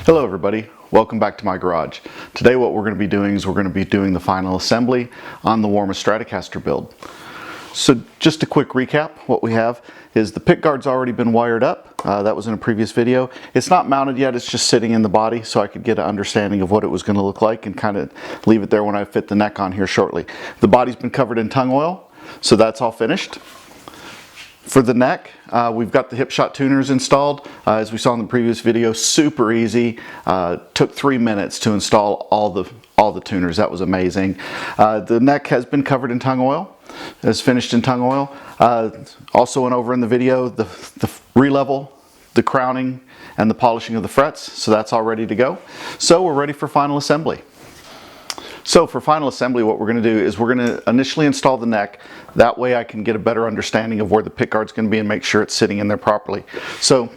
Hello everybody, welcome back to my garage. Today what we're going to be doing is we're going to be doing the final assembly on the Warmoth Stratocaster build. So just a quick recap, what we have is the pickguard's already been wired up. That was in a previous video. It's not mounted yet, it's just sitting in the body so I could get an understanding of what it was going to look like and kind of leave it there when I fit the neck on here shortly. The body's been covered in tongue oil, so that's all finished. For the neck, we've got the hip shot tuners installed. As we saw in the previous video, super easy. Took 3 minutes to install all the tuners. That was amazing. The neck has been covered in tongue oil. It's finished in tongue oil. Also went over in the video the re-level, the crowning, and the polishing of the frets. So that's all ready to go. So we're ready for final assembly. So for final assembly, what we're going to do is we're going to initially install the neck. That way I can get a better understanding of where the pickguard's going to be and make sure it's sitting in there properly. So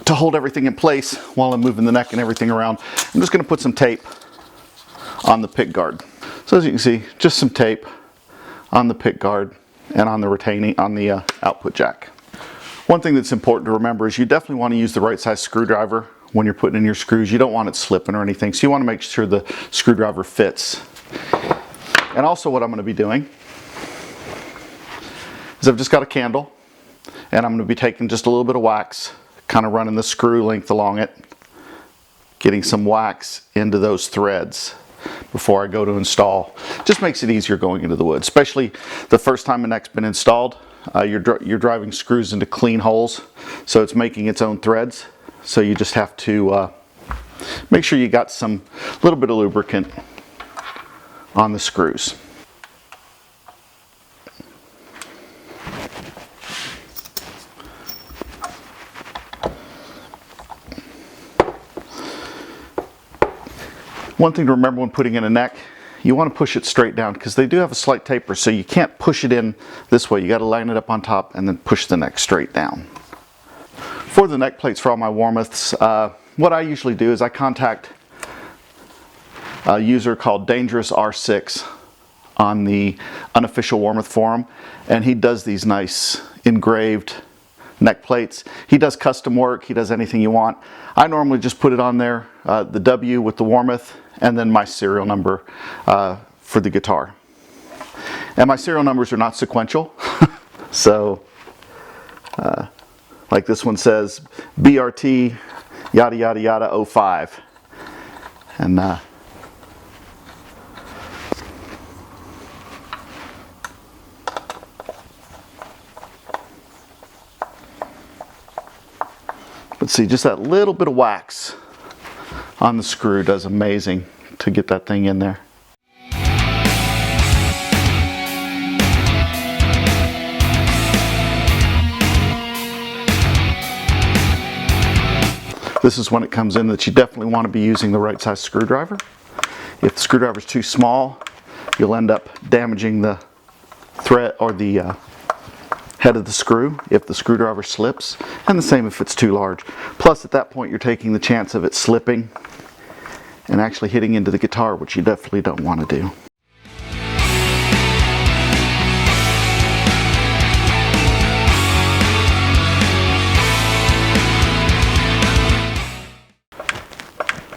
to hold everything in place while I'm moving the neck and everything around, I'm just going to put some tape on the pickguard. So as you can see, just some tape on the pickguard and on the output jack. One thing that's important to remember is you definitely want to use the right size screwdriver when you're putting in your screws. You don't want it slipping or anything, so you want to make sure the screwdriver fits. And also what I'm going to be doing is I've just got a candle and I'm going to be taking just a little bit of wax, kind of running the screw length along it, getting some wax into those threads before I go to install. Just makes it easier going into the wood, especially the first time a neck's been installed. You're driving screws into clean holes, so it's making its own threads. So you just have to make sure you got some little bit of lubricant on the screws. One thing to remember when putting in a neck, you want to push it straight down because they do have a slight taper, so you can't push it in this way. You got to line it up on top and then push the neck straight down. For the neck plates for all my Warmoths, what I usually do is I contact a user called Dangerous R6 on the Unofficial Warmoth forum, and he does these nice engraved neck plates. He does custom work, he does anything you want. I normally just put it on there, the W with the Warmoth, and then my serial number for the guitar. And my serial numbers are not sequential, so like this one says BRT yada yada yada 05. And but see, just that little bit of wax on the screw does amazing to get that thing in there. This is when it comes in that you definitely want to be using the right size screwdriver. If the screwdriver is too small, you'll end up damaging the thread or the head of the screw if the screwdriver slips, and the same if it's too large. Plus at that point you're taking the chance of it slipping and actually hitting into the guitar, which you definitely don't want to do.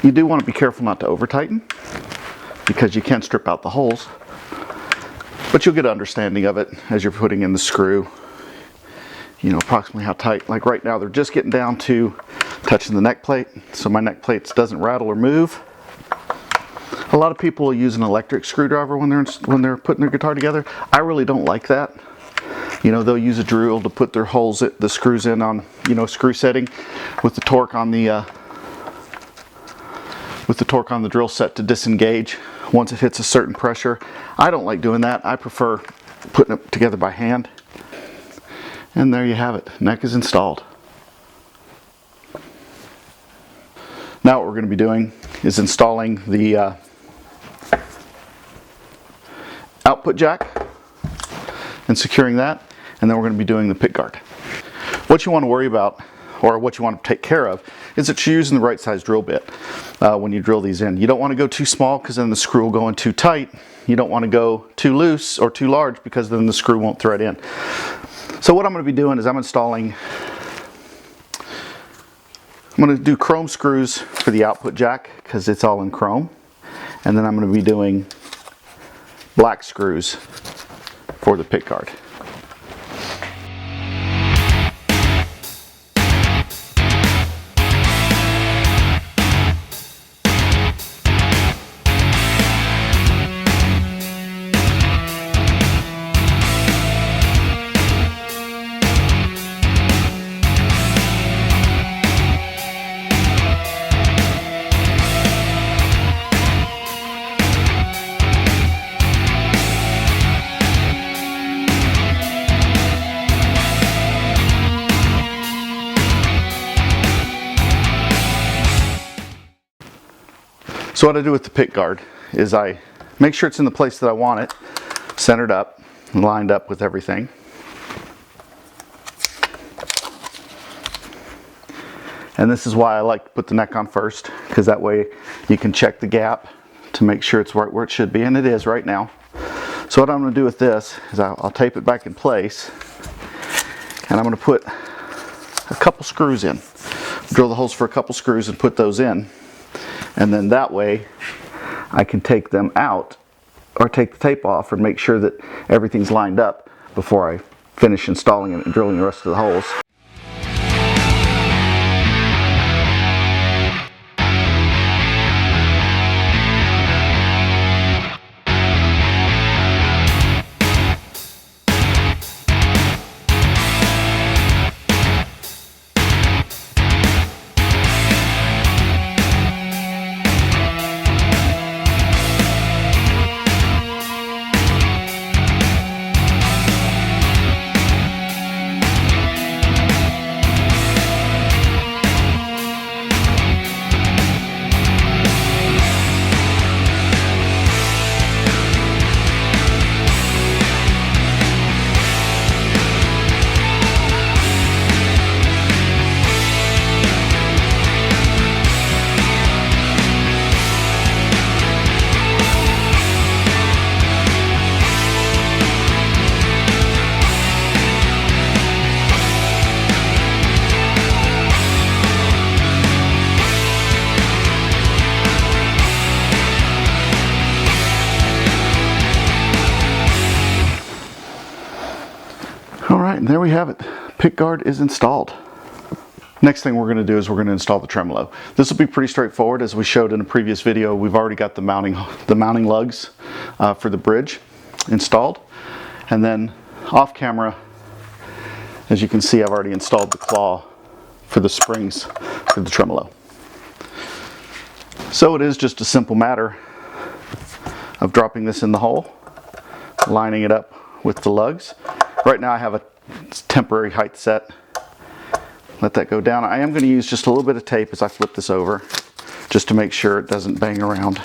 You do want to be careful not to over tighten because you can strip out the holes, but you'll get an understanding of it as you're putting in the screw, you know, approximately how tight. Like right now they're just getting down to touching the neck plate, so my neck plate doesn't rattle or move. A lot of people will use an electric screwdriver when they're putting their guitar together. I really don't like that. You know, they'll use a drill to put their holes, the screws in on, you know, screw setting with the torque on the drill set to disengage once it hits a certain pressure. I don't like doing that. I prefer putting it together by hand. And there you have it. Neck is installed. Now what we're going to be doing is installing the output jack and securing that, and then we're going to be doing the pickguard. What you want to worry about, or what you want to take care of, is that you're using the right size drill bit when you drill these in. You don't want to go too small because then the screw will go in too tight. You don't want to go too loose or too large because then the screw won't thread in. So what I'm going to be doing is I'm installing I'm going to do chrome screws for the output jack because it's all in chrome. And then I'm going to be doing black screws for the pickguard. So what I do with the pickguard is I make sure it's in the place that I want it, centered up, and lined up with everything. And this is why I like to put the neck on first, because that way you can check the gap to make sure it's right where it should be, and it is right now. So what I'm going to do with this is I'll tape it back in place, and I'm going to put a couple screws in. Drill the holes for a couple screws and put those in. And then that way I can take them out or take the tape off and make sure that everything's lined up before I finish installing it and drilling the rest of the holes. Alright, and there we have it. Pickguard is installed. Next thing we're going to do is we're going to install the tremolo. This will be pretty straightforward. As we showed in a previous video, we've already got the mounting lugs for the bridge installed. And then off camera, as you can see, I've already installed the claw for the springs for the tremolo. So it is just a simple matter of dropping this in the hole, lining it up with the lugs. Right now I have a temporary height set. Let that go down. I am going to use just a little bit of tape as I flip this over, just to make sure it doesn't bang around.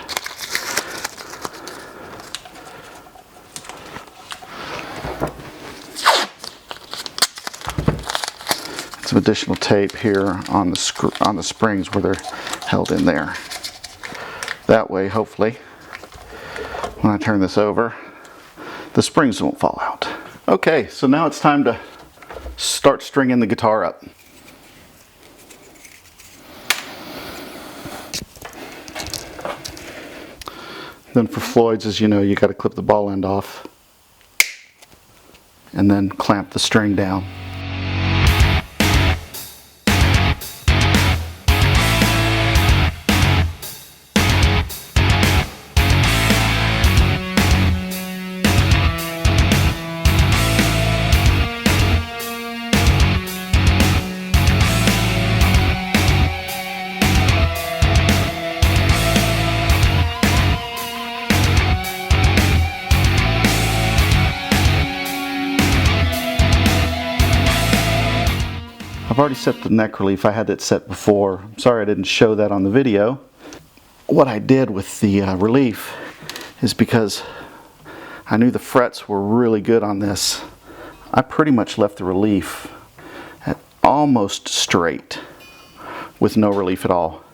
Some additional tape here on the springs where they're held in there. That way, hopefully, when I turn this over, the springs won't fall out. Okay, so now it's time to start stringing the guitar up. Then for Floyd's, as you know, you got to clip the ball end off and then clamp the string down. I've already set the neck relief. I had it set before. I'm sorry I didn't show that on the video. What I did with the relief is because I knew the frets were really good on this. I pretty much left the relief at almost straight with no relief at all.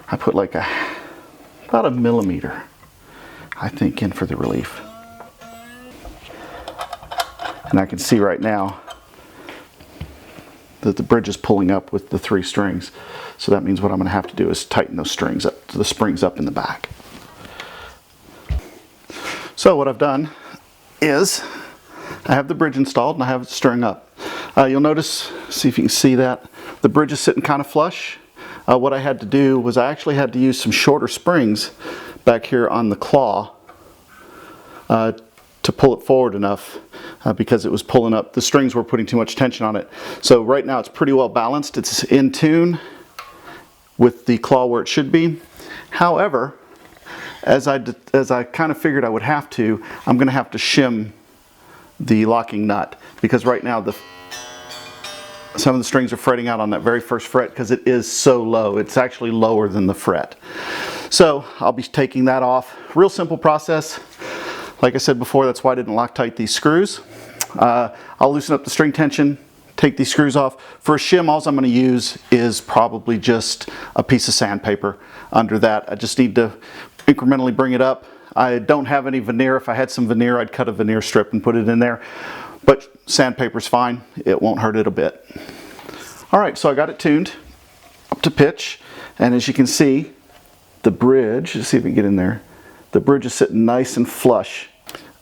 I put like about a millimeter, I think, in for the relief. And I can see right now that the bridge is pulling up with the 3 strings. So that means what I'm going to have to do is tighten those strings up, the springs up in the back. So what I've done is I have the bridge installed and I have it string up. You'll notice, see if you can see that, the bridge is sitting kind of flush. What I had to do was I actually had to use some shorter springs back here on the claw to pull it forward enough because it was pulling up, the strings were putting too much tension on it. So right now it's pretty well balanced. It's in tune with the claw where it should be. However, as I kind of figured I would have to, I'm going to have to shim the locking nut because right now some of the strings are fretting out on that very first fret because it is so low. It's actually lower than the fret. So I'll be taking that off. Real simple process. Like I said before, that's why I didn't Loctite these screws. I'll loosen up the string tension, take these screws off. For a shim, all I'm going to use is probably just a piece of sandpaper under that. I just need to incrementally bring it up. I don't have any veneer. If I had some veneer, I'd cut a veneer strip and put it in there. But sandpaper's fine. It won't hurt it a bit. All right, so I got it tuned up to pitch. And as you can see, the bridge, let's see if we can get in there. The bridge is sitting nice and flush.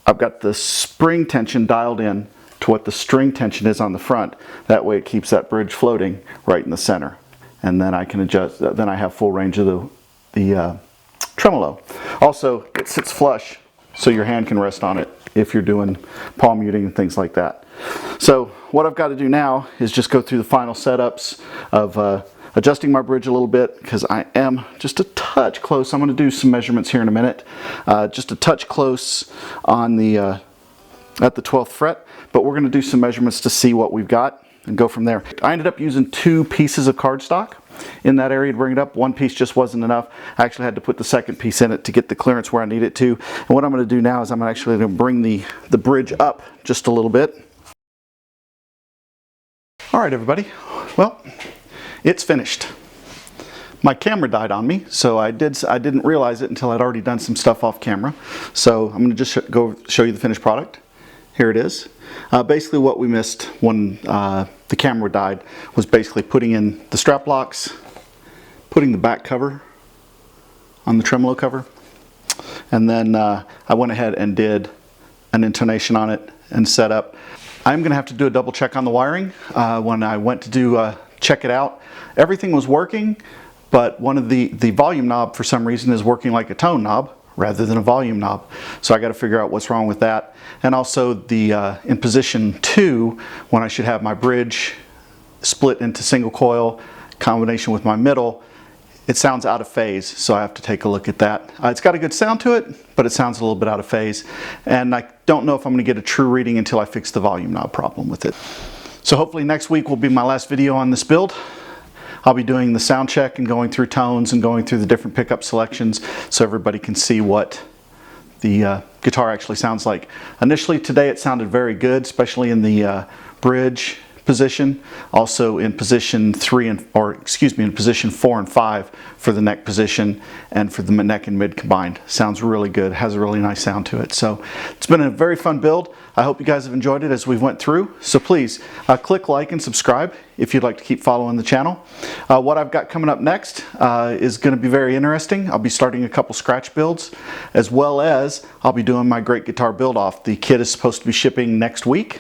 I've got the spring tension dialed in to what the string tension is on the front. That way it keeps that bridge floating right in the center. And then I can adjust, then I have full range of the tremolo. Also, it sits flush so your hand can rest on it if you're doing palm muting and things like that. So what I've got to do now is just go through the final setups of adjusting my bridge a little bit because I am just a touch close. I'm going to do some measurements here in a minute. Just a touch close on the at the 12th fret, but we're going to do some measurements to see what we've got and go from there. I ended up using 2 pieces of cardstock in that area to bring it up. One piece just wasn't enough. I actually had to put the second piece in it to get the clearance where I need it to. And what I'm going to do now is I'm actually going to bring the bridge up just a little bit. All right, everybody. Well, it's finished. My camera died on me, so I didn't realize it until I'd already done some stuff off camera. So I'm going to just go show you the finished product. Here it is. Basically what we missed when the camera died was basically putting in the strap locks, putting the back cover on the tremolo cover, and then I went ahead and did an intonation on it and set up. I'm going to have to do a double check on the wiring. When I went to do check it out, everything was working, but one of the volume knob for some reason is working like a tone knob rather than a volume knob. So I got to figure out what's wrong with that. And also the in position 2, when I should have my bridge split into single coil combination with my middle, it sounds out of phase, so I have to take a look at that. It's got a good sound to it, but it sounds a little bit out of phase. And I don't know if I'm going to get a true reading until I fix the volume knob problem with it. So hopefully next week will be my last video on this build. I'll be doing the sound check and going through tones and going through the different pickup selections so everybody can see what the guitar actually sounds like. Initially today it sounded very good, especially in the bridge position, also in position 3 and, or excuse me, in position 4 and 5 for the neck position and for the neck and mid combined. Sounds really good, has a really nice sound to it. So it's been a very fun build. I hope you guys have enjoyed it as we went through. So please click like and subscribe if you'd like to keep following the channel. What I've got coming up next is going to be very interesting. I'll be starting a couple scratch builds, as well as I'll be doing my Great Guitar build off. The kit is supposed to be shipping next week.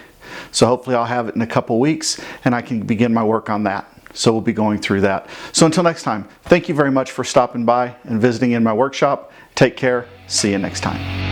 So hopefully I'll have it in a couple weeks and I can begin my work on that. So we'll be going through that. So until next time, thank you very much for stopping by and visiting in my workshop. Take care. See you next time.